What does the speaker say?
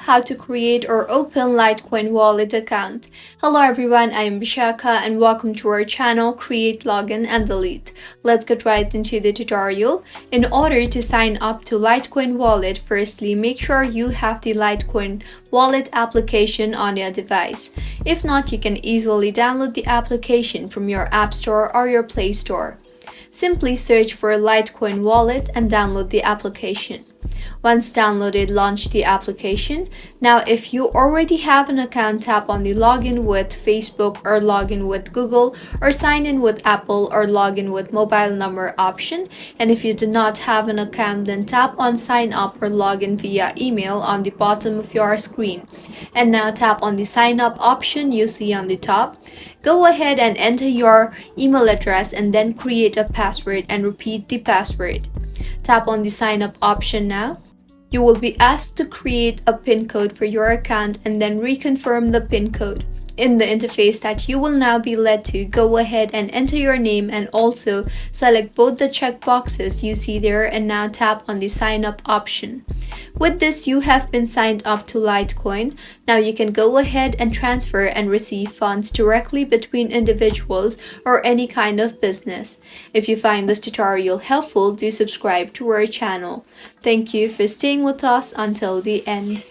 how to create or open LiteCoin wallet account. Hello everyone, I am Bishaka and welcome to our channel Create, Login and Delete. Let's get right into the tutorial. In order to sign up to LiteCoin wallet, firstly make sure you have the LiteCoin wallet application on your device. If not, you can easily download the application from your App Store or your Play Store. Simply search for LiteCoin wallet and download the application. Once downloaded, launch the application. Now, if you already have an account, tap on the login with Facebook or login with Google or sign in with Apple or login with mobile number option. And if you do not have an account, then tap on sign up or login via email on the bottom of your screen. And now tap on the sign up option you see on the top. Go ahead and enter your email address and then create a password and repeat the password. Tap on the sign up option now. You will be asked to create a PIN code for your account and then reconfirm the PIN code. In the interface that you will now be led to, go ahead and enter your name and also select both the checkboxes you see there and now tap on the sign up option. With this, you have been signed up to LiteCoin. Now you can go ahead and transfer and receive funds directly between individuals or any kind of business. If you find this tutorial helpful, do subscribe to our channel. Thank you for staying with us until the end.